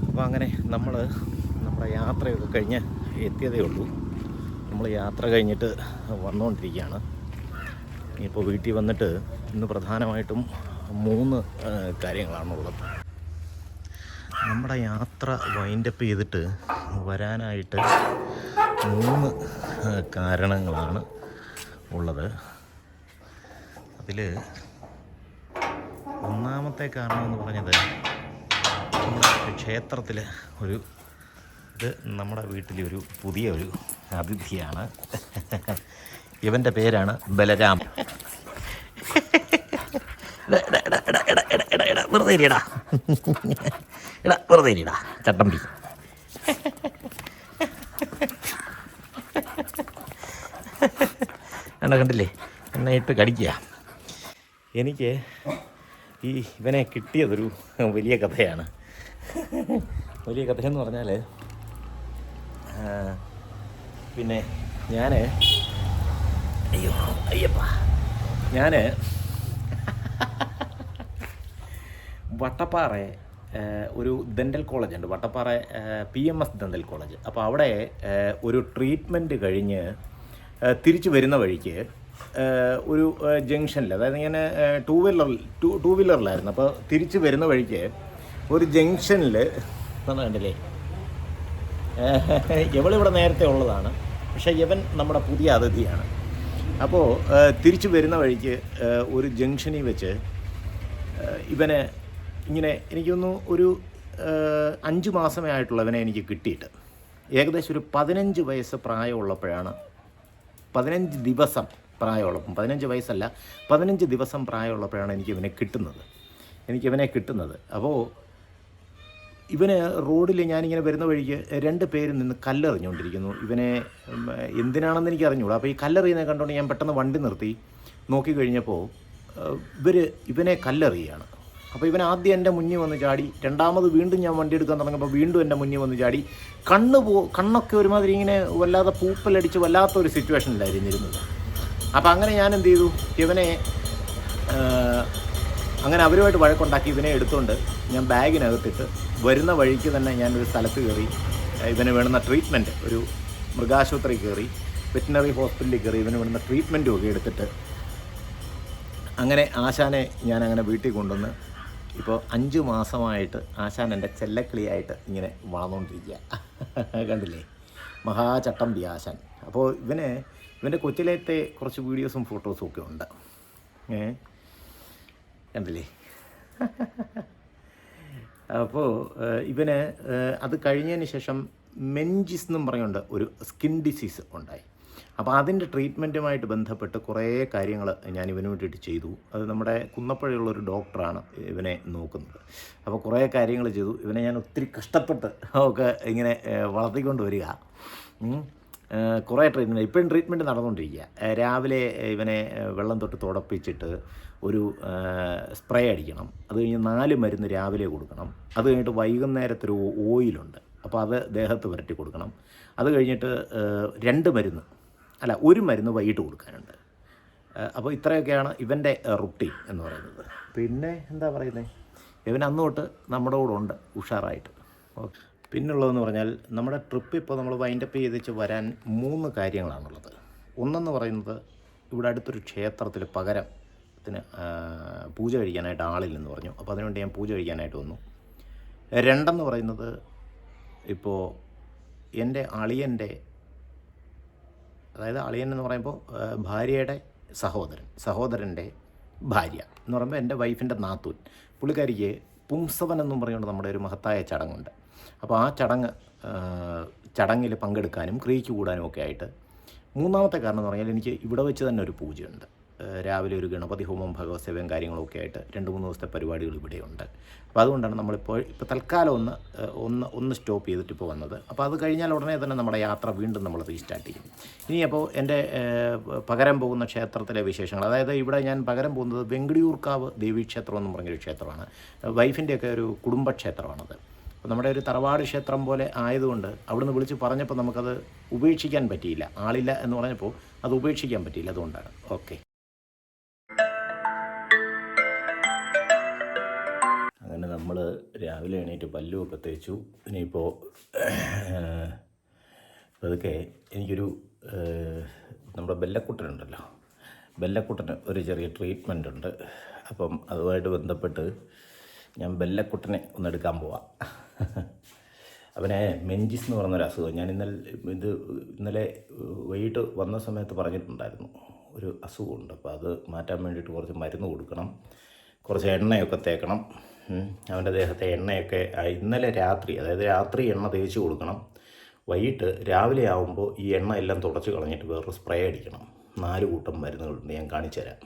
അപ്പോൾ അങ്ങനെ നമ്മുടെ യാത്രയൊക്കെ കഴിഞ്ഞ് എത്തിയതേ ഉള്ളൂ. നമ്മൾ യാത്ര കഴിഞ്ഞിട്ട് വന്നുകൊണ്ടിരിക്കുകയാണ്. ഇപ്പോൾ വീട്ടിൽ വന്നിട്ട് ഇന്ന് പ്രധാനമായിട്ടും 3 കാര്യങ്ങളാണുള്ളത്. നമ്മുടെ യാത്ര വൈൻഡപ്പ് ചെയ്തിട്ട് വരാനായിട്ട് 3 കാരണങ്ങളാണ് ഉള്ളത്. അതിൽ ഒന്നാമത്തെ കാരണമെന്ന് പറഞ്ഞത് നമ്മുടെ ക്ഷേത്രത്തിൽ ഇത് നമ്മുടെ വീട്ടിലെ ഒരു പുതിയ ഒരു അതിഥിയാണ്. ഇവൻ്റെ പേരാണ് ബലരാം. വെറുതെ ഇരിടാ ചട്ടമ്പി. കണ്ടില്ലേ, എന്നെ ഇട്ട് കടിക്കുക. എനിക്ക് ഇവനെ കിട്ടിയതൊരു വലിയ കഥയാണ്. വലിയ കഥയെന്ന് പറഞ്ഞാൽ പിന്നെ ഞാൻ വട്ടപ്പാറ ഒരു ദന്തൽ കോളേജ് ഉണ്ട്, വട്ടപ്പാറ PMS ദന്തൽ കോളേജ്. അപ്പോൾ അവിടെ ഒരു ട്രീറ്റ്മെൻറ്റ് കഴിഞ്ഞ് തിരിച്ചു വരുന്ന വഴിക്ക് ഒരു ജംഗ്ഷനിൽ, അതായത് ഇങ്ങനെ ടൂ വീലറിലായിരുന്നു. അപ്പോൾ തിരിച്ചു വരുന്ന വഴിക്ക് ഒരു ജംഗ്ഷനിൽ കണ്ടില്ലേ, ഇവളിവിടെ നേരത്തെ ഉള്ളതാണ്, പക്ഷേ ഇവൻ നമ്മുടെ പുതിയ അതിഥിയാണ്. അപ്പോൾ തിരിച്ചു വരുന്ന വഴിക്ക് ഒരു ജംഗ്ഷനിൽ വെച്ച് ഇവനെ ഇങ്ങനെ എനിക്കൊന്നു ഒരു 5 മാസമേ ആയിട്ടുള്ളവനെ എനിക്ക് കിട്ടിയിട്ട് ഏകദേശം ഒരു 15 വയസ്സ് പ്രായമുള്ളപ്പോഴാണ്, 15 ദിവസം പ്രായമുള്ളപ്പം, 15 വയസ്സല്ല 15 ദിവസം പ്രായമുള്ളപ്പോഴാണ് എനിക്കിവനെ കിട്ടുന്നത്. അപ്പോൾ ഇവന് റോഡിൽ ഞാനിങ്ങനെ വരുന്ന വഴിക്ക് 2 പേര് നിന്ന് കല്ലെറിഞ്ഞുകൊണ്ടിരിക്കുന്നു. ഇവനെ എന്തിനാണെന്ന് എനിക്ക് അറിഞ്ഞുകൂടാ. അപ്പോൾ ഈ കല്ലെറിയുന്നത് കണ്ടുകൊണ്ട് ഞാൻ പെട്ടെന്ന് വണ്ടി നിർത്തി നോക്കിക്കഴിഞ്ഞപ്പോൾ ഇവനെ കല്ലെറിയുകയാണ്. അപ്പോൾ ഇവൻ ആദ്യം എൻ്റെ മുന്നിൽ വന്ന് ചാടി, രണ്ടാമത് വീണ്ടും ഞാൻ വണ്ടി എടുക്കാൻ തുടങ്ങിയപ്പോൾ വീണ്ടും എൻ്റെ മുന്നിൽ വന്ന് ചാടി. കണ്ണൊക്കെ ഒരുമാതിരി ഇങ്ങനെ വല്ലാതെ പൂപ്പലടിച്ച് വല്ലാത്തൊരു സിറ്റുവേഷനിലായിരുന്നു ഇരുന്നത്. അപ്പോൾ അങ്ങനെ ഞാൻ എന്ത് ചെയ്തു, ഇവനെ അങ്ങനെ അവരുമായിട്ട് വഴക്കുണ്ടാക്കി ഇവനെ എടുത്തുകൊണ്ട് ഞാൻ ബാഗിനകത്തിട്ട് വരുന്ന വഴിക്ക് തന്നെ ഞാനൊരു സ്ഥലത്ത് കയറി ഇവന് വേണ്ടുന്ന ട്രീറ്റ്മെൻറ്റ്, ഒരു മൃഗാശുപത്രി കയറി, വെറ്റിനറി ഹോസ്പിറ്റലിൽ കയറി ഇവന് വേണ്ടുന്ന ട്രീറ്റ്മെൻറ്റും ഒക്കെ എടുത്തിട്ട് അങ്ങനെ ആശാനെ ഞാനങ്ങനെ വീട്ടിൽ കൊണ്ടുവന്ന് ഇപ്പോൾ 5 മാസമായിട്ട് ആശാൻ എൻ്റെ ചെല്ലക്കിളിയായിട്ട് ഇങ്ങനെ വളർന്നുകൊണ്ടിരിക്കുക. കണ്ടില്ലേ, മഹാചട്ടമ്പി ആശാൻ. അപ്പോൾ ഇവൻ്റെ കൊച്ചിലത്തെ കുറച്ച് വീഡിയോസും ഫോട്ടോസും ഒക്കെ ഉണ്ട്. കണ്ടില്ലേ. അപ്പോൾ ഇവന് അത് കഴിഞ്ഞതിന് ശേഷം മെൻജിസ് എന്നും പറഞ്ഞുകൊണ്ട് ഒരു സ്കിൻ ഡിസീസ് ഉണ്ടായി. അപ്പോൾ അതിൻ്റെ ട്രീറ്റ്മെൻറ്റുമായിട്ട് ബന്ധപ്പെട്ട് കുറേ കാര്യങ്ങൾ ഞാൻ ഇവന് വേണ്ടിയിട്ട് ചെയ്തു. അത് നമ്മുടെ കുന്നപ്പുഴയുള്ളൊരു ഡോക്ടറാണ് ഇവനെ നോക്കുന്നത്. അപ്പോൾ കുറേ കാര്യങ്ങൾ ചെയ്തു. ഇവനെ ഞാൻ ഒത്തിരി കഷ്ടപ്പെട്ട് ഒക്കെ ഇങ്ങനെ വളർത്തിക്കൊണ്ട് വരിക. കുറേ ട്രീറ്റ്മെൻറ്റ്, ഇപ്പോഴും ട്രീറ്റ്മെൻറ്റ് നടന്നുകൊണ്ടിരിക്കുക. രാവിലെ ഇവനെ വെള്ളം തൊട്ട് തുടപ്പിച്ചിട്ട് ഒരു സ്പ്രേ അടിക്കണം. അത് കഴിഞ്ഞ് 4 മരുന്ന് രാവിലെ കൊടുക്കണം. അത് കഴിഞ്ഞിട്ട് വൈകുന്നേരത്തൊരു ഓയിലുണ്ട്, അപ്പോൾ അത് ദേഹത്ത് പുരട്ടി കൊടുക്കണം. അത് കഴിഞ്ഞിട്ട് 1 മരുന്ന് വൈകിട്ട് കൊടുക്കാനുണ്ട്. അപ്പോൾ ഇത്രയൊക്കെയാണ് ഇവൻ്റെ റുട്ടീൻ എന്ന് പറയുന്നത്. പിന്നെ എന്താ പറയുന്നത്, ഇവൻ അന്ന് തൊട്ട് നമ്മുടെ കൂടെ ഉണ്ട് ഉഷാറായിട്ട്. ഓക്കെ. പിന്നുള്ളതെന്ന് പറഞ്ഞാൽ നമ്മുടെ ട്രിപ്പ് ഇപ്പോൾ നമ്മൾ വൈൻഡപ്പ് ചെയ്തിച്ച് വരാൻ 3 കാര്യങ്ങളാണുള്ളത്. ഒന്നെന്ന് പറയുന്നത് ഇവിടെ അടുത്തൊരു ക്ഷേത്രത്തിൽ പകരത്തിന് പൂജ കഴിക്കാനായിട്ട് ആളില്ലെന്ന് പറഞ്ഞു. അപ്പോൾ അതിനുവേണ്ടി ഞാൻ പൂജ കഴിക്കാനായിട്ട് വന്നു. 2 പറയുന്നത് ഇപ്പോൾ എൻ്റെ അളിയൻ്റെ, അതായത് അളിയൻ എന്ന് പറയുമ്പോൾ ഭാര്യയുടെ സഹോദരൻ്റെ ഭാര്യ എന്ന് പറയുമ്പോൾ എൻ്റെ വൈഫിൻ്റെ നാത്തൂൻ, പുള്ളിക്കാരിക്ക് പുംസവൻ എന്നും പറയുന്നത് നമ്മുടെ ഒരു മഹത്തായ ചടങ്ങുണ്ട്. അപ്പോൾ ആ ചടങ്ങിൽ പങ്കെടുക്കാനും ക്രിയയ്ക്ക് കൂടാനും ഒക്കെ ആയിട്ട്. 3ാമത്തെ കാരണം എന്ന് പറഞ്ഞാൽ എനിക്ക് ഇവിടെ വെച്ച് തന്നെ ഒരു പൂജയുണ്ട്. രാവിലെ ഒരു ഗണപതി ഹോമം, ഭഗവത് സേവയും കാര്യങ്ങളൊക്കെ ആയിട്ട് 2-3 ദിവസത്തെ പരിപാടികൾ ഇവിടെയുണ്ട്. അപ്പോൾ അതുകൊണ്ടാണ് ഇപ്പോൾ തൽക്കാലം ഒന്ന് സ്റ്റോപ്പ് ചെയ്തിട്ട് ഇപ്പോൾ വന്നത്. അപ്പോൾ അത് കഴിഞ്ഞാൽ ഉടനെ തന്നെ നമ്മുടെ യാത്ര വീണ്ടും നമ്മൾ റീസ്റ്റാർട്ട് ചെയ്യും. ഇനിയപ്പോൾ എൻ്റെ പകരം പോകുന്ന ക്ഷേത്രത്തിലെ വിശേഷങ്ങൾ, അതായത് ഇവിടെ ഞാൻ പകരം പോകുന്നത് വെങ്കിടിയൂർക്കാവ് ദേവീക്ഷേത്രം എന്ന് പറഞ്ഞൊരു ക്ഷേത്രമാണ്. വൈഫിൻ്റെയൊക്കെ ഒരു കുടുംബക്ഷേത്രമാണത്. അപ്പോൾ നമ്മുടെ ഒരു തറവാട് ക്ഷേത്രം പോലെ ആയതുകൊണ്ട് അവിടുന്ന് വിളിച്ച് പറഞ്ഞപ്പോൾ നമുക്കത് ഉപേക്ഷിക്കാൻ പറ്റിയില്ല. ആളില്ല എന്ന് പറഞ്ഞപ്പോൾ അത് ഉപേക്ഷിക്കാൻ പറ്റിയില്ല. അതുകൊണ്ടാണ്. ഓക്കെ. നമ്മൾ രാവിലെ എണീറ്റ് പല്ലുമൊക്കെ തേച്ചു. ഇനിയിപ്പോൾ അതൊക്കെ എനിക്കൊരു നമ്മുടെ ബെല്ലക്കുട്ടനുണ്ടല്ലോ, ബെല്ലക്കുട്ടന് ഒരു ചെറിയ ട്രീറ്റ്മെൻ്റ് ഉണ്ട്. അപ്പം അതുമായിട്ട് ബന്ധപ്പെട്ട് ഞാൻ ബെല്ലക്കുട്ടനെ ഒന്നെടുക്കാൻ പോവാം. അവനെ മെഞ്ചിസ് എന്ന് പറഞ്ഞൊരു അസുഖം, ഞാൻ ഇന്നലെ വൈകിട്ട് വന്ന സമയത്ത് പറഞ്ഞിട്ടുണ്ടായിരുന്നു, ഒരു അസുഖമുണ്ട്. അപ്പോൾ അത് മാറ്റാൻ വേണ്ടിയിട്ട് കുറച്ച് മരുന്ന് കൊടുക്കണം, കുറച്ച് എണ്ണയൊക്കെ തേക്കണം. അവൻ്റെ ദേഹത്തെ എണ്ണയൊക്കെ ഇന്നലെ രാത്രി, അതായത് രാത്രി എണ്ണ തേച്ച് കൊടുക്കണം. വൈകിട്ട് രാവിലെ ആകുമ്പോൾ ഈ എണ്ണ എല്ലാം തുടച്ച് കളഞ്ഞിട്ട് വേറൊരു സ്പ്രേ അടിക്കണം. 4 കൂട്ടം മരുന്നുകളുണ്ട്, ഞാൻ കാണിച്ചു തരാം.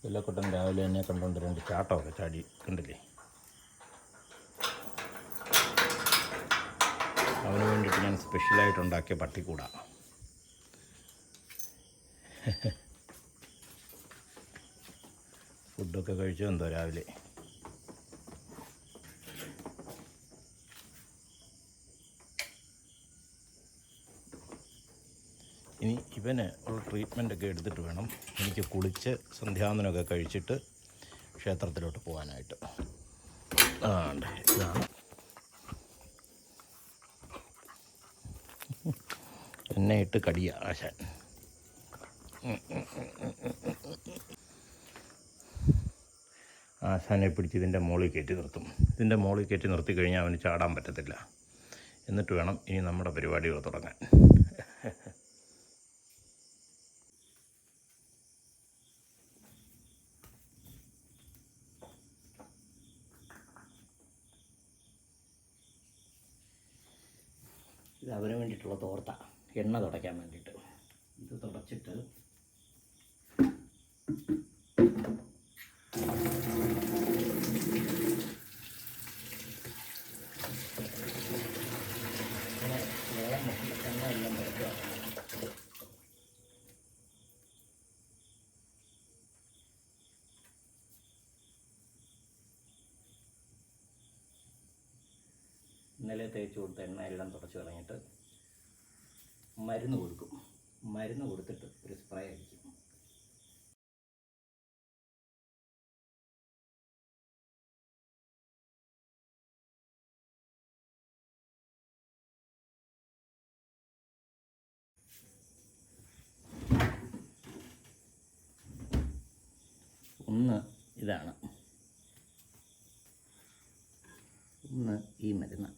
വെള്ളക്കുട്ടൻ രാവിലെ എന്നെ കണ്ടുകൊണ്ട് 2 ചാട്ടമൊക്കെ ചാടി, കണ്ടില്ലേ? അവന് വേണ്ടിയിട്ട് ഞാൻ സ്പെഷ്യലായിട്ടുണ്ടാക്കിയ പട്ടിക്കൂട. ഫുഡൊക്കെ കഴിച്ചോ എന്തോ രാവിലെ. ഇനി ഇവന് ഉള്ള ട്രീറ്റ്മെൻറ്റൊക്കെ എടുത്തിട്ട് വേണം എനിക്ക് കുളിച്ച് സന്ധ്യാവനമൊക്കെ കഴിച്ചിട്ട് ക്ഷേത്രത്തിലോട്ട് പോകാനായിട്ട്. ഇതാണ് എന്നെ ഇട്ട് കടിയ ആശാൻ. ആശാനെ പിടിച്ച് ഇതിൻ്റെ മുകളിൽ കയറ്റി നിർത്തും. ഇതിൻ്റെ മുകളിൽ കയറ്റി നിർത്തി കഴിഞ്ഞാൽ അവന് ചാടാൻ പറ്റത്തില്ല. എന്നിട്ട് വേണം ഇനി നമ്മുടെ പരിപാടികൾ തുടങ്ങാൻ. ഇത് അവന് വേണ്ടിയിട്ടുള്ള തോർത്ത, എണ്ണ തുടയ്ക്കാൻ വേണ്ടിയിട്ട്. ഇത് തുടച്ചിട്ട് എണ്ണ എല്ലാം തുടയ്ക്കുക. ഇന്നലെ തേച്ച് കൊടുത്ത എണ്ണ എല്ലാം തുടച്ച് കളഞ്ഞിട്ട് മരുന്ന് കൊടുക്കും. മരുന്ന് കൊടുത്തിട്ട് ഒരു സ്പ്രേ അടിക്കും. ഒന്ന് ഇതാണ്, ഒന്ന് ഈ മരുന്ന്.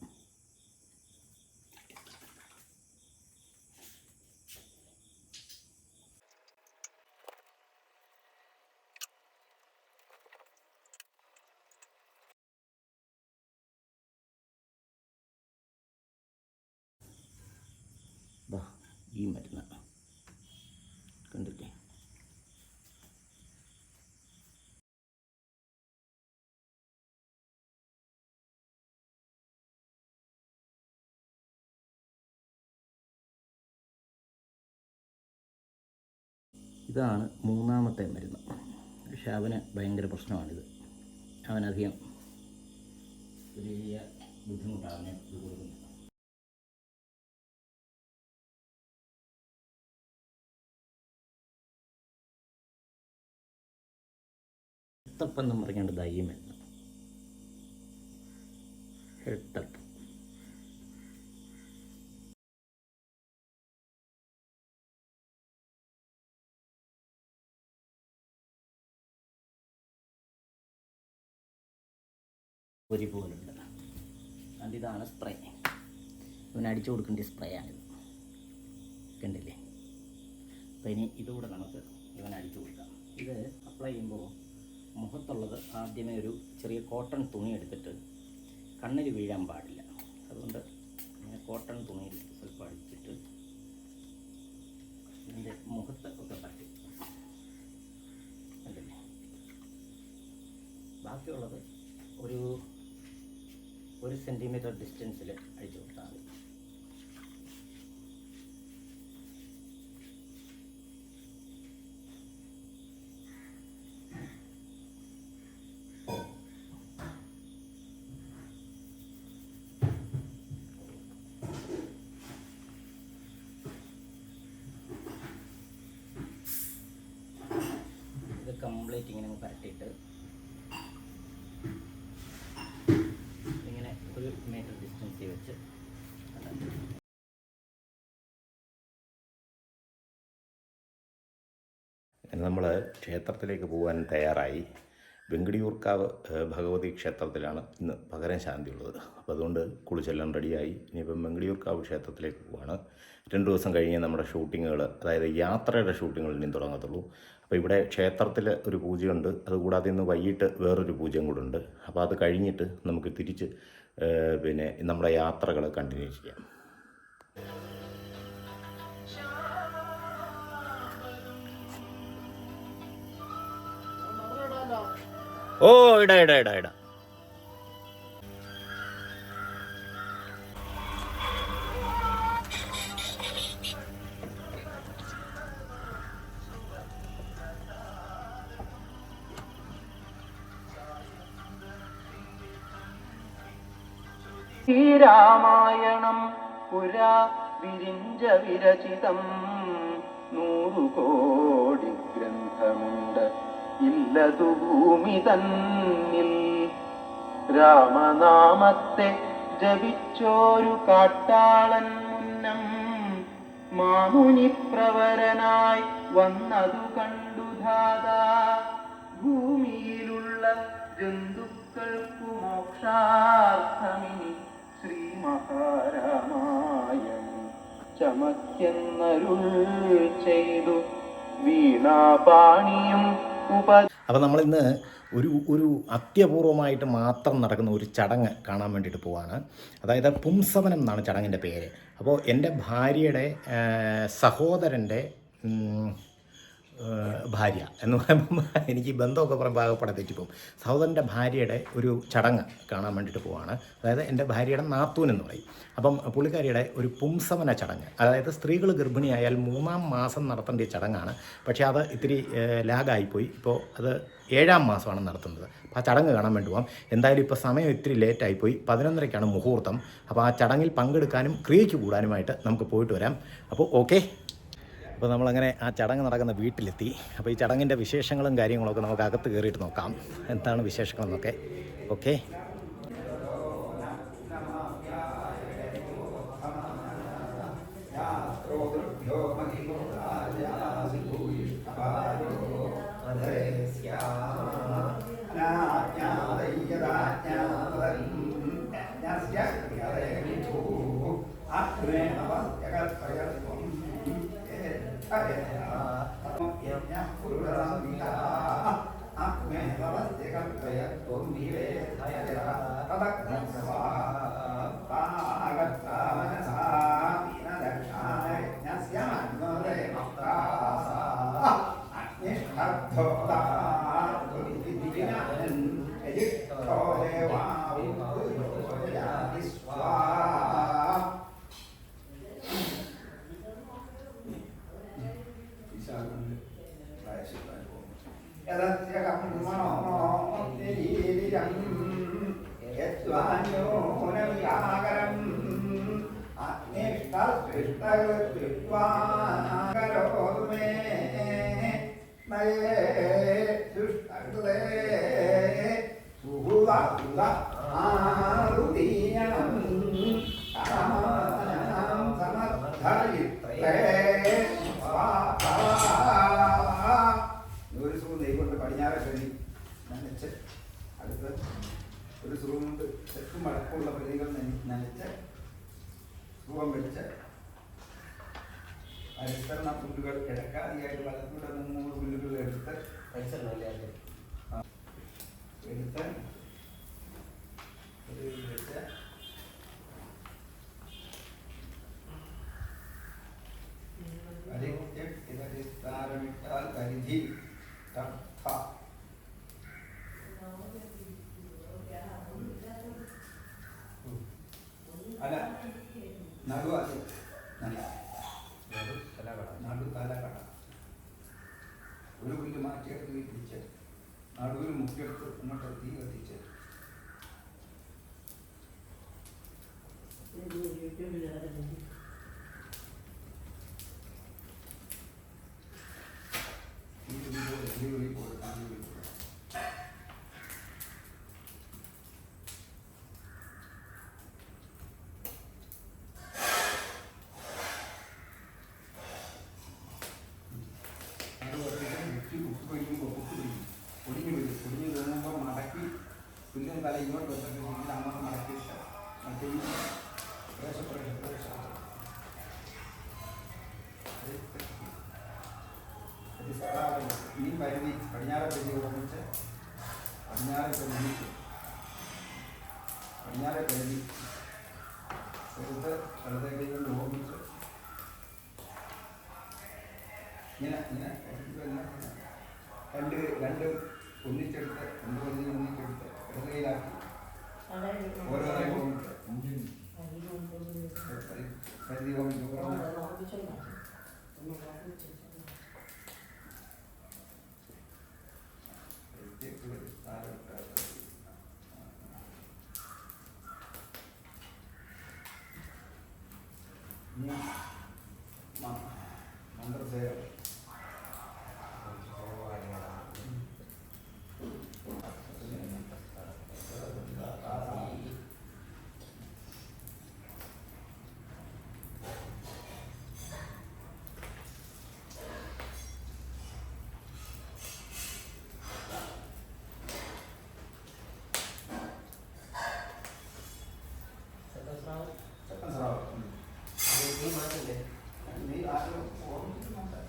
ഈ മരുന്ന് കണ്ടില്ലേ? ഇതാണ് 3ാമത്തെ മരുന്ന്. പക്ഷെ അവന് ഭയങ്കര പ്രശ്നമാണിത്. അവനധികം വലിയ ബുദ്ധിമുട്ടാണ് ഇത് കൊടുക്കുന്നത്. ഹെൽത്തപ്പെന്നും പറഞ്ഞുകൊണ്ട് ഈ മരുന്ന്, ഹെൽത്തപ്പ്. പൊരി പോലുണ്ട്. അതുകൊണ്ട് ഇതാണ് സ്പ്രേ. ഇവന് അടിച്ചു കൊടുക്കേണ്ട സ്പ്രേ ആണിത്, കണ്ടില്ലേ? അപ്പോൾ ഇനി ഇതുകൂടെ നമുക്ക് ഇവന് അടിച്ചു കൊടുക്കാം. ഇത് അപ്ലൈ ചെയ്യുമ്പോൾ മുഖത്തുള്ളത് ആദ്യമേ ഒരു ചെറിയ കോട്ടൺ തുണി എടുത്തിട്ട് കണ്ണിൽ വീഴാൻ പാടില്ല. അതുകൊണ്ട് ഇങ്ങനെ കോട്ടൺ തുണിയിൽ സ്വല്പം അടിച്ചിട്ട് ഇതിൻ്റെ മുഖത്ത് ഒക്കെ പറ്റും, കണ്ടില്ലേ? ബാക്കിയുള്ളത് ഒരു 1 സെൻറ്റിമീറ്റർ ഡിസ്റ്റൻസിൽ അടിച്ചു കൊടുത്താൽ മതി. കംപ്ലീറ്റ് ഇങ്ങനെ പരട്ടിയിട്ട് ഇങ്ങനെ 1 മീറ്റർ ഡിസ്റ്റൻസിൽ വെച്ച് നമ്മൾ ക്ഷേത്രത്തിലേക്ക് പോകാൻ തയ്യാറായി. വെങ്കടിയൂർക്കാവ് ഭഗവതി ക്ഷേത്രത്തിലാണ് ഇന്ന് പകരം ശാന്തിയുള്ളത്. അപ്പോൾ അതുകൊണ്ട് കുളിച്ചെല്ലാം റെഡിയായി. ഇനിയിപ്പം വെങ്കടിയൂർക്കാവ് ക്ഷേത്രത്തിലേക്ക് പോവാണ്. 2 ദിവസം കഴിഞ്ഞ് നമ്മുടെ ഷൂട്ടിങ്ങുകൾ, അതായത് യാത്രയുടെ ഷൂട്ടിങ്ങുകൾ ഇനിയും തുടങ്ങത്തുള്ളൂ. അപ്പോൾ ഇവിടെ ക്ഷേത്രത്തിൽ ഒരു പൂജയുണ്ട്. അതുകൂടാതെ ഇന്ന് വൈകിട്ട് വേറൊരു പൂജയും കൂടെ ഉണ്ട്. അപ്പോൾ അത് കഴിഞ്ഞിട്ട് നമുക്ക് തിരിച്ച് പിന്നെ നമ്മുടെ യാത്രകൾ കണ്ടിന്യൂ ചെയ്യാം. ഓ ഇടാ. രാമായണം പുരാ വിരിഞ്ച വിരചിതം 100 കോടി ഗ്രന്ഥമുണ്ട് ഇല്ലതു ഭൂമി തന്നിൽ. രാമനാമത്തെ ജപിച്ചോരു കാട്ടാളൻ മുന്നം മാമുനി പ്രവരനായി വന്നതു കണ്ടു ധാതാ. ഭൂമിയിലുള്ള ജന്തുക്കൾക്കു മോക്ഷാർത്ഥമിനി ശ്രീ മഹാരാമായണം ചമക്കെന്നരുൾ ചെയ്തു വീണാപാണിയും അപ്പോൾ നമ്മളിന്ന് ഒരു അത്യപൂർവമായിട്ട് മാത്രം നടക്കുന്ന ഒരു ചടങ്ങ് കാണാൻ വേണ്ടിയിട്ട് പോവാണ്. അതായത് പുംസവനം എന്നാണ് ചടങ്ങിൻ്റെ പേര്. അപ്പോൾ എൻ്റെ ഭാര്യയുടെ സഹോദരൻ്റെ ഭാര്യ എന്ന് പറയുമ്പം എനിക്ക് ബന്ധമൊക്കെ പറയുമ്പോൾ ആകെപ്പാടെ തെറ്റിപ്പോവും. സഹോദരൻ്റെ ഭാര്യയുടെ ഒരു ചടങ്ങ് കാണാൻ വേണ്ടിയിട്ട് പോവാണ്. അതായത് എൻ്റെ ഭാര്യയുടെ നാത്തൂൻ എന്ന് പറയും. അപ്പം പുള്ളിക്കാരിയുടെ ഒരു പുംസവന ചടങ്ങ്, അതായത് സ്ത്രീകൾ ഗർഭിണിയായാൽ 3-ാം മാസം നടത്തേണ്ട ചടങ്ങാണ്. പക്ഷേ അത് ഇത്തിരി ലാഗായിപ്പോയി. ഇപ്പോൾ അത് 7-ാം മാസമാണ് നടത്തുന്നത്. അപ്പോൾ ആ ചടങ്ങ് കാണാൻ വേണ്ടി പോകാം. എന്തായാലും ഇപ്പോൾ സമയം ഇത്തിരി ലേറ്റായിപ്പോയി. 11:30-ക്കാണ് മുഹൂർത്തം. അപ്പോൾ ആ ചടങ്ങിൽ പങ്കെടുക്കാനും ക്രിയയ്ക്ക് കൂടാനുമായിട്ട് നമുക്ക് പോയിട്ട് വരാം. അപ്പോൾ ഓക്കെ. അപ്പോൾ നമ്മളങ്ങനെ ആ ചടങ്ങ് നടക്കുന്ന വീട്ടിലെത്തി. അപ്പോൾ ഈ ചടങ്ങിൻ്റെ വിശേഷങ്ങളും കാര്യങ്ങളൊക്കെ നമുക്ക് അകത്ത് കയറിയിട്ട് നോക്കാം, എന്താണ് വിശേഷങ്ങളെന്നൊക്കെ. ഓക്കെ. ഒരു സൂം നെയ്കൊണ്ട് പടിഞ്ഞാറെ കരി നനച്ച് അടുത്ത് ഒരു സൂം കൊണ്ട് തെക്കും വടക്കുള്ള പ്രതികൾ നനച്ച് സൂപം വെച്ച് അനുസരണ പുല്ലുകൾ കിടക്കാതെയായിട്ട് വലത്തൂടെ 3 പുല്ലുകൾ എടുത്ത് വെച്ച് ാരമിട്ടാൽ പരിധി അല്ല നടു അത് നടു തലകട ഒരു പുല്ല് മാറ്റിയെടുത്ത് പിടിച്ച് നടുവിൽ മുക്കിയെടുത്ത് അങ്ങോട്ട് തീ കത്തിച്ച് കൊടുക്കണം. തല ഇങ്ങോട്ട് വെച്ചിട്ട് ഇങ്ങനെ അങ്ങോട്ട് മടക്കിയിട്ട് മറ്റേ പ്രദേശം ഈ പരിധി പടിഞ്ഞാറെ പരിധി ഓർമ്മിച്ച് പടിഞ്ഞാറെ പരിധി ചെറുത്ത് വലതേക്ക് കൊണ്ട് ഓർമ്മിച്ച് ഇങ്ങനെ രണ്ട് ഒന്നിച്ചെടുത്ത് രണ്ട് പരിധി ഒന്നിച്ചെടുത്ത് ഇടകയിലാക്കി ഓരോന്നായി ഓർമ്മിച്ച് പരിധി ഓർമ്മിച്ച് മന്ത്രസേവ നീ ആരും ഓർമ്മിക്കുന്നുണ്ട്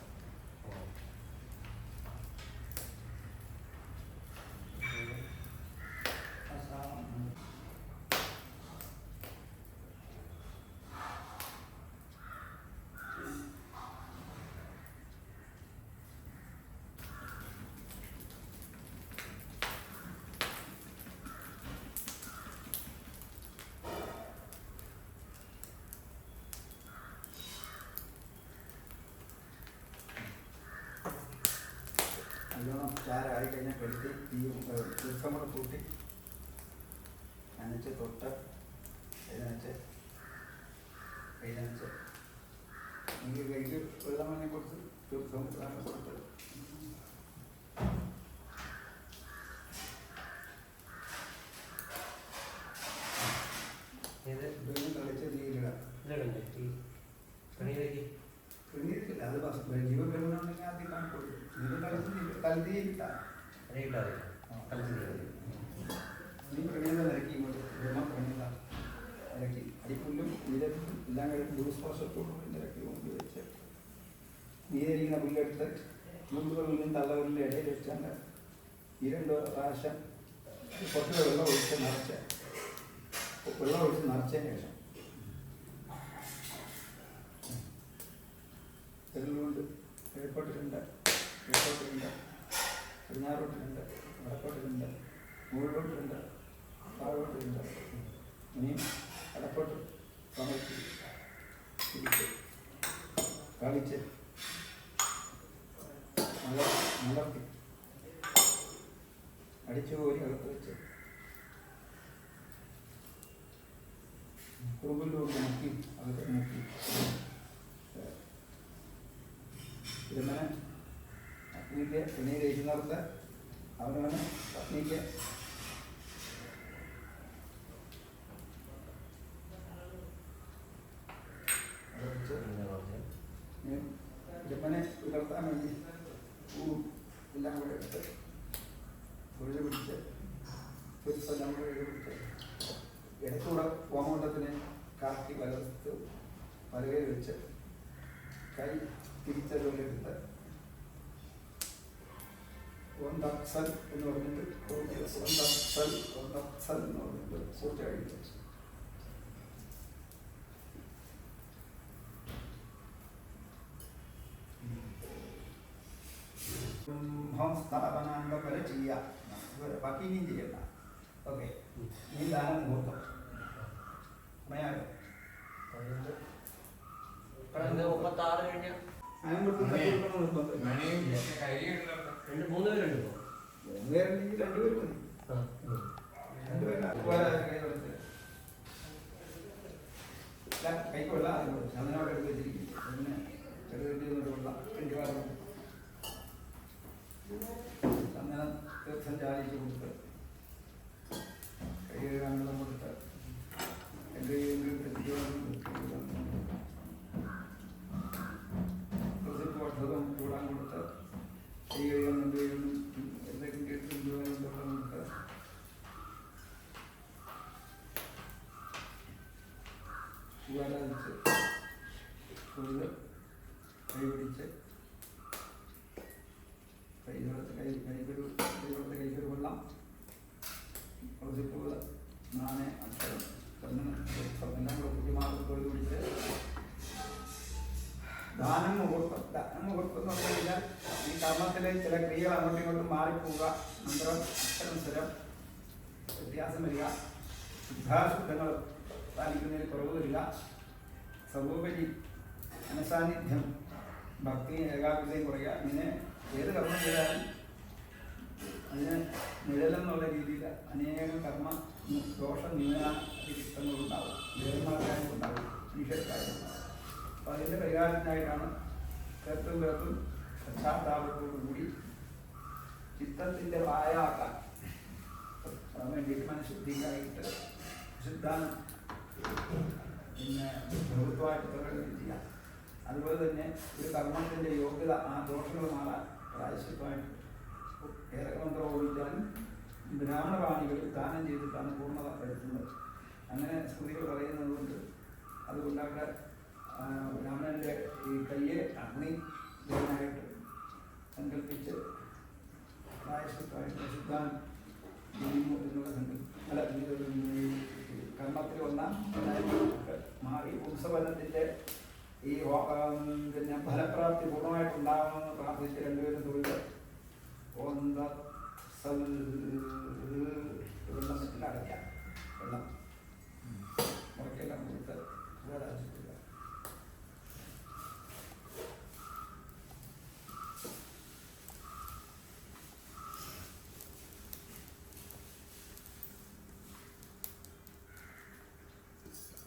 നല്ലോണം ചാരമായി കഴിഞ്ഞാൽ കെടുത്തി തീർക്കം കൂടെ കൂട്ടി നനച്ച് തൊട്ട് നനച്ച് എനിക്ക് കൈക്ക് വെള്ളം തന്നെ കൊടുത്ത് തീർക്കം കൊടുത്ത് കളിച്ച് തീയിലിടാം പെണ്ണീരില്ല അത് ജീവൻ പെണ്ണുണ്ടെങ്കിൽ ആദ്യം കാണിക്കൊള്ളു ഇത് കൽത്തിയിലിട്ടാ നീ പ്രണീത നിരക്കി ഇങ്ങോട്ട് പ്രണീത നിരക്കി അടിപ്പുല്ലും നിരക്കും എല്ലാം കഴിഞ്ഞ് ദൂസ്പർശത്തോടും നിരക്കി കൊണ്ട് വെച്ച് നീരിക്കുന്ന പുല്ലെടുത്ത് മുമ്പുകളിലും തള്ളകളിലും ഇടയിൽ വെച്ചാണ്ട് ഈ 2 പ്രാവശ്യം കുറച്ച് വെള്ളം ഒഴിച്ച് നിറച്ചതിന് ശേഷം തെരുവുകൊണ്ട് കിഴക്കോട്ടിലുണ്ട് പടിഞ്ഞാറോട്ടിലുണ്ട് വടക്കോട്ടിലുണ്ട് മുകളിലോട്ടിലുണ്ട് താഴോട്ടിലുണ്ട് ഇനിയും വടക്കോട്ട് സമയത്ത് തിരിച്ച് കളിച്ച് മലർത്തി അടിച്ചു കോരി അകത്ത് വെച്ച് കുറുമ്പിലൂടെ മുക്കി അകത്ത് മുക്കി തിരുമനെ അഗ്നിക്ക് തുണി കഴിക്കുന്നവർക്ക് അവനവന് അഗ്നിക്ക് തിരുമനെ ഉയർത്താൻ വേണ്ടി പൂവും എല്ലാം കൂടെ എടുത്ത് തൊഴിൽ പിടിച്ച് എല്ലാം കൂടെ പിടിച്ച് ഇടത്തൂടെ ഹോമകുണ്ടത്തിനെ കാക്കി വലത്ത് വലകയിൽ വെച്ച് കൈ തിരിച്ചതുപോലെ എടുത്ത് ഒന്നക്സൽ എന്ന് പറഞ്ഞിട്ട് ഒന്നക്സൽ എന്ന് പറഞ്ഞിട്ട് പൂർത്തി കഴിച്ചു സ്ഥാപനാന്ത പോലെ ചെയ്യാം ബാക്കി ഇനിയും ചെയ്യണ്ട ഓക്കെ ഇനി ദാനം മുഹൂർത്തം സമയായോ 36 കഴിഞ്ഞ മൂന്ന് പേരുണ്ടോ? 3 പേരുണ്ടെങ്കിൽ 2 പേര് മതി. 2 പേര് കൈക്കൊള്ള ചന്ദനോടെ എടുത്ത് വെച്ചിരിക്കും. പിന്നെ ചെറുകൊള്ള ചന്ദനം തീർത്ഥം ചാലിച്ച് കൊടുത്ത് കൈ കഴുകാനുള്ള കൊടുത്ത് ഔഷധം കൂടാൻ കൊടുത്ത് കൈ കഴുകാൻ എന്തെങ്കിലും എന്തെങ്കിലും കൊടുത്ത് പൂവാരാധിച്ച് തൊഴുത് കൈ പിടിച്ച് കൈക്കൊരു വെള്ളം കുറച്ചിട്ടുള്ള നാണയ അക്ഷരം എല്ലാം കൂടെ കുട്ടിമാർക്ക് തൊഴിൽ പിടിച്ച് ദാനം മുഹൂർത്തം എന്ന് പറഞ്ഞു കഴിഞ്ഞാൽ ഈ കർമ്മത്തിലെ ചില ക്രിയകൾ അങ്ങോട്ടും ഇങ്ങോട്ടും മാറിപ്പോവുക, മന്ത്രം അക്ഷരം സ്വരം വ്യത്യാസം വരിക, ശുദ്ധാശുദ്ധങ്ങൾ പാലിക്കുന്നതിൽ കുറവ് വരിക, സർവോപരി മനസാന്നിധ്യം ഭക്തിയും ഏകാഗ്രതയും കുറയുക. ഇങ്ങനെ ഏത് കർമ്മം ചെയ്താലും അതിന് നിഴലെന്നുള്ള രീതിയിൽ അനേകം കർമ്മ ദോഷ ന്യൂനാതിരിക്തങ്ങളുണ്ടാവും, ദേവന്മാർക്കായിട്ടുണ്ടാവും, മനുഷ്യർക്കായിട്ടുണ്ടാവും. അപ്പോൾ അതിൻ്റെ പരിഹാരത്തിനായിട്ടാണ് ചേർത്തും ചേർത്തും പശ്ചാത്താപത്തോടുകൂടി ചിത്തത്തിൻ്റെ വായാക്കാൻ വേണ്ടിയിട്ട് മനഃശുദ്ധിക്കായിട്ട് ശുദ്ധാനം പിന്നെ പ്രഭുത്വമായിട്ട് പ്രകടനം ചെയ്യാം. അതുപോലെ തന്നെ ഒരു കർമ്മത്തിൻ്റെ യോഗ്യത ആ ദോഷങ്ങൾ മാറാൻ പ്രായശ്ചിത്തമായിട്ട് ഏകമന്ത്രം ഓടിച്ചാലും ബ്രാഹ്മണ പ്രാണികൾ ദാനം ചെയ്തിട്ടാണ് പൂർണ്ണത വരുത്തുന്നത്. അങ്ങനെ സ്മൃതികൾ പറയുന്നത് കൊണ്ട് അതുകൊണ്ടവിടെ ബ്രാഹ്മണൻ്റെ ഈ കയ്യെ അഗ്നി ദേവനായിട്ട് സങ്കല്പിച്ച് പ്രായശ്ചിത്തമായിട്ട് ശുദ്ധാനം ചെയ്യുന്നു എന്നുള്ള കർമ്മത്തിൽ ഒന്നാം മാറി ഉത്സവനത്തിൻ്റെ ഈ പിന്നെ ഫലപ്രാപ്തി പൂർണ്ണമായിട്ടുണ്ടാകണമെന്ന് പ്രാർത്ഥിച്ച് രണ്ടുപേരും തൊഴിൽ വെള്ളം വെച്ചിട്ട് അടയ്ക്കാം. വെള്ളം മുറയ്ക്കെല്ലാം കൊടുത്ത് ഉപരാജിക്കുക.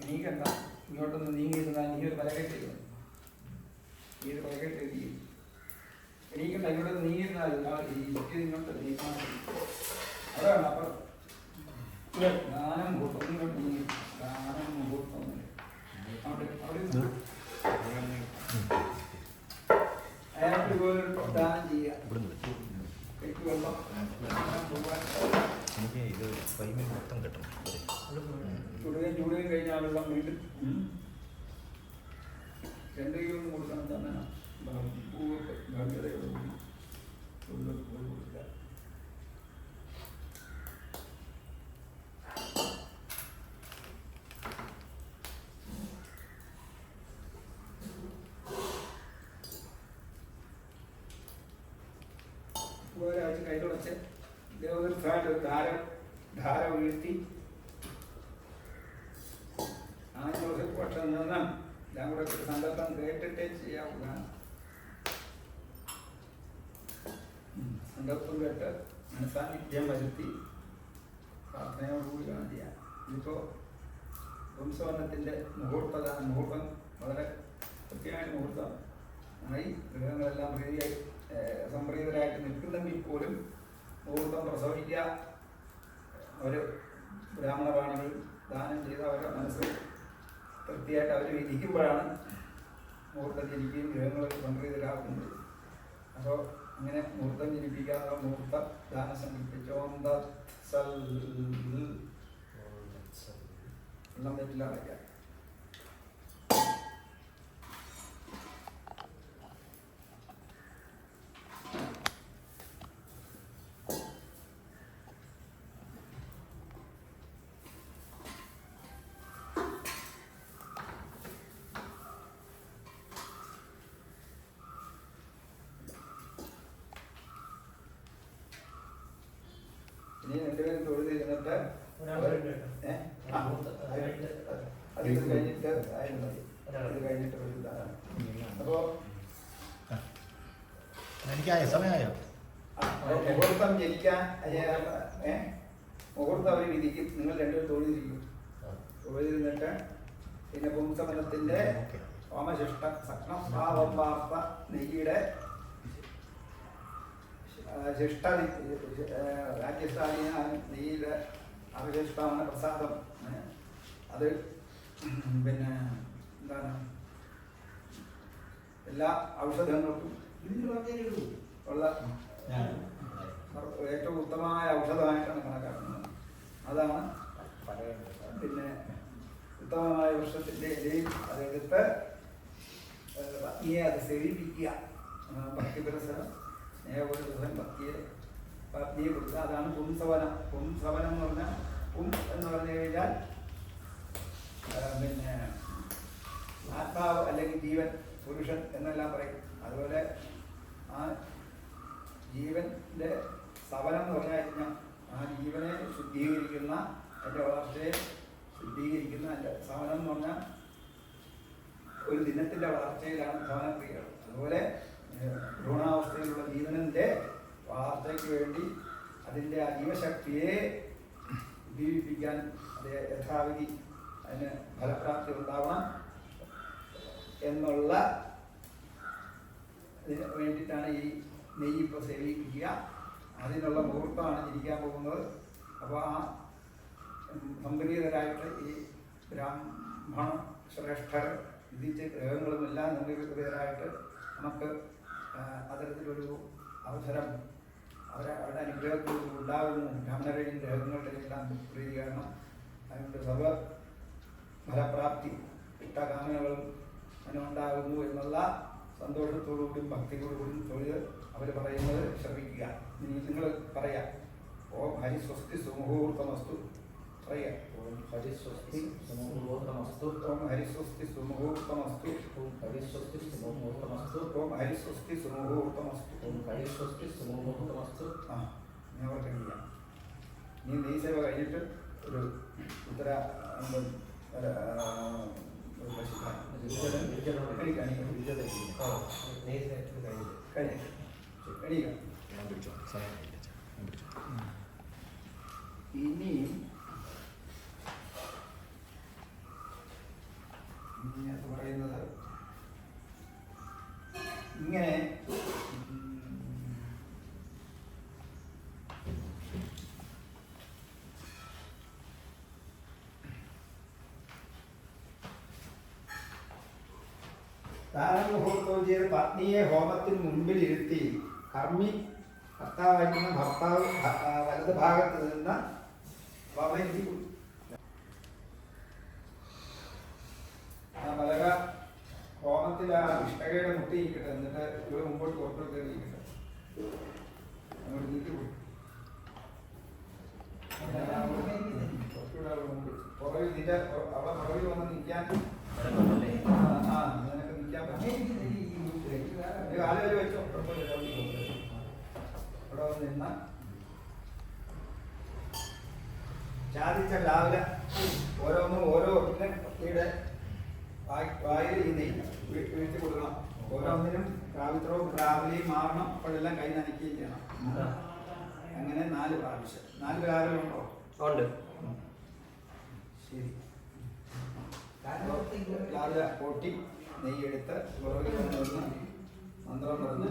എണീക്കണ്ട, ഇങ്ങോട്ടൊന്ന് നീങ്ങിയിരുന്നാൽ നീ ഒരു പലകെട്ട് ഈ ഒരു പലകെട്ട് എഴുതി എണീക്കണ്ട, ഇങ്ങോട്ടൊന്ന് നീങ്ങിയിരുന്നാൽ ഇങ്ങോട്ട് നീക്കാൻ അതാണ്. അപ്പം ദാനം മുഹൂർത്തം ഇങ്ങോട്ട് നീങ്ങി ദാനം മുഹൂർത്തം അവിടെ അയാൾക്ക് ഇതുപോലെ ദാനം ചെയ്യുക. കൈക്ക് വെള്ളം മൊത്തം കിട്ടണം. ചൂടുകയും കഴിഞ്ഞാൽ വെള്ളം വീണ്ടും രണ്ട് കൈയൊന്നും കൊടുക്കണം. തന്നെ പൂവൊക്കെ ഭവ്യതയോട് കൂടി കൊടുക്കുക. ഒരാഴ്ച കൈ തുടച്ച് ദേവതൃസ്ഥായിട്ട് ഒരു ധാര വീഴ്ത്തി പക്ഷം നിന്നാൽ എല്ലാം കൂടെ സങ്കല്പം കേട്ടിട്ടേ ചെയ്യാവുന്നതാണ്. സങ്കല്പം കേട്ട് മനസാന്നിധ്യം വരുത്തി പ്രാർത്ഥനയോടുകൂടി വേണം ചെയ്യാൻ. ഇതിപ്പോൾ വംശവർണ്ണത്തിൻ്റെ മുഹൂർത്തം വളരെ കൃത്യമായ മുഹൂർത്തമായി ഗൃഹങ്ങളെല്ലാം പ്രീതിയായി സംപ്രീതരായിട്ട് നിൽക്കുന്നെങ്കിൽ പോലും മുഹൂർത്തം പ്രസവിക്കുക ഒരു ബ്രാഹ്മണ പ്രാണികൾ ദാനം ചെയ്ത അവരുടെ മനസ്സ് കൃത്യമായിട്ട് അവർ വിധിക്കുമ്പോഴാണ് മുഹൂർത്തം ജനിക്കുകയും ഗൃഹങ്ങൾ സംപ്രീതരാകുന്നത്. അപ്പോൾ അങ്ങനെ മുഹൂർത്തം ജനിപ്പിക്കാനുള്ള മുഹൂർത്ത ദാനം സങ്കല്പിച്ചോന്ത വെള്ളം തെറ്റില്ല അടയ്ക്കാം. ഇനി രണ്ടുപേരും തൊഴിൽ ഇരുന്നിട്ട് അത് കഴിഞ്ഞിട്ട് ആയാലും മതി. അത് കഴിഞ്ഞിട്ട് ഒരു ഇതാണ്. അപ്പോൾ എനിക്കായോ സമയമായോ? മുഹൂർത്തം ജനിക്കാൻ മുഹൂർത്തം അവർ വിധിക്കും. നിങ്ങൾ രണ്ടുപേരും തൊഴിലിരിക്കും. തൊഴിലിരുന്നിട്ട് പിന്നെ പുംസമനത്തിൻ്റെ ഓമശിഷ്ട സക്ഷ്ണഭാവം വാർത്ത നെയ്യുടെ ശിഷ്ട രാജ്യസ്ഥാനീയ നെയ്യുടെ അവശിഷ്ടമാണ് പ്രസാദം. അത് പിന്നെ എന്താണ് എല്ലാ ഔഷധങ്ങൾക്കും ഉള്ള ഏറ്റവും ഉത്തമമായ ഔഷധമായിട്ടാണ് കണക്കാക്കുന്നത്. അതാണ് പിന്നെ ഉത്തമമായ വൃക്ഷത്തിൻ്റെ ഇലയിൽ അതെടുത്ത് പത്നിയെ അത് സേവിപ്പിക്കുക. ഭക്തിപുരസരം സ്നേഹപുരസരം ഭക്തിയെ പത്നിയെ കൊടുക്കുക. അതാണ് പുംസവനം. പുംസവനം എന്ന് പറഞ്ഞാൽ എന്ന് പറഞ്ഞു കഴിഞ്ഞാൽ പിന്നെ ആത്മാവ് അല്ലെങ്കിൽ ജീവൻ, പുരുഷൻ എന്നെല്ലാം പറയും. അതുപോലെ ആ ജീവൻ്റെ സവനം എന്ന് പറഞ്ഞു കഴിഞ്ഞാൽ ആ ജീവനെ ശുദ്ധീകരിക്കുന്ന, അതിൻ്റെ വളർച്ചയെ ശുദ്ധീകരിക്കുന്ന അതിൻ്റെ സവനം എന്ന് പറഞ്ഞാൽ ഒരു ദിനത്തിൻ്റെ വളർച്ചയിലാണ് സവനക്രിയകൾ. അതുപോലെ ഭ്രൂണാവസ്ഥയിലുള്ള ജീവനൻ്റെ വളർച്ചയ്ക്ക് വേണ്ടി അതിൻ്റെ ആ ജീവശക്തിയെ ജീവിപ്പിക്കാൻ അത് യഥാവിധി അതിന് ഫലപ്രാപ്തി ഉണ്ടാവണം എന്നുള്ള ഇതിന് വേണ്ടിയിട്ടാണ് ഈ നെയ്യ് ഇപ്പോൾ സേവിപ്പിക്കുക. അതിനുള്ള മുഹൂർത്തമാണ് ഇരിക്കാൻ പോകുന്നത്. അപ്പോൾ ആ സംഗീതരായിട്ട് ഈ ബ്രാഹ്മണ ശ്രേഷ്ഠർ വിധിച്ച ഗ്രഹങ്ങളുമെല്ലാം സംഗീതരായിട്ട് നമുക്ക് അത്തരത്തിലൊരു അവസരം അവരുടെ അനുഗ്രഹത്തിൽ ഉണ്ടാകുന്നു. ബ്രാഹ്മണരുടെയും ഗ്രഹങ്ങളുടെ എല്ലാം പ്രീതികരണം. അതുകൊണ്ട് സർവ ഫലപ്രാപ്തി ഇഷ്ടകാമനകളും അതിനുണ്ടാകുന്നു എന്നുള്ള സന്തോഷത്തോടുകൂടിയും ഭക്തിയോടുകൂടിയും തൊഴിൽ അവർ പറയുന്നത് ശ്രമിക്കുക. ഇനി നിങ്ങൾ പറയാം. ഓം ഹരിസ്വസ്തി സുമുഹൂർത്തമസ്തു പറയുക. ഓം ഹരിസ്വസ്തി സുമുഹൂർത്തമസ്തു. ഓം ഹരിസ്വസ്തി സുമുഹൂർത്തമസ്തു. ഓം ഹരിസ്വസ്തി സുമുഹൂർത്തമസ്തു. ഓം ഹരിസ്വസ്തി സുമുഹൂർത്തമസ്തു. ഓം ഹരിസ്വസ്തി സുമുഹൂർത്തമസ്തു. ആ ഞാൻ അവർക്ക് ചെയ്യാം. നീ നെയ്സേവ കഴിഞ്ഞിട്ട് ഒരു ഉത്തര ഇനി പറയുന്നത് ഇങ്ങനെ താരമുഹൂർത്തവും ചെയ്ത് പത്നിയെ ഹോമത്തിന് മുമ്പിൽ ഇരുത്തി കർമ്മി ഭർത്താവായിരിക്കുന്ന ഭർത്താവ് വലത് ഭാഗത്ത് നിന്ന് വമരുതി ആ പലക ഹോമത്തിൽ ആ ഇഷ്ടകയുടെ മുട്ടിയിരിക്കട്ടെ. എന്നിട്ട് ഇവിടെ മുമ്പോട്ട് പുറത്തോട്ട് കയറിയിരിക്കട്ടെ. അങ്ങോട്ട് നീട്ടി പോയി പുറകിൽ നിന്റെ അവിടെ പുറകിൽ വന്ന് നിൽക്കാൻ നിനക്ക് നിൽക്കാൻ പറ്റും. കാലുകൾ വെച്ചോ ഇവിടെ വന്ന് നിന്ന ചാദിച്ച രാവിലെ ഓരോന്നും ഓരോ ഇവിടെ വായിൽ ഈ നെയ്യ് വീഴ്ത്തി കൊടുക്കണം. ഓരോന്നിനും രാവിത്രവും രാവിലെയും മാറണം. അപ്പോഴെല്ലാം കൈ നനയ്ക്കുകയും ചെയ്യണം. അങ്ങനെ 4 പ്രാവശ്യം. 4 രാവിലുണ്ടോ? ഉണ്ട്. ശരി. രാവിലെ പൊട്ടി നെയ്യെടുത്ത് പുറകിൽ നിന്ന് മന്ത്രം പറഞ്ഞ്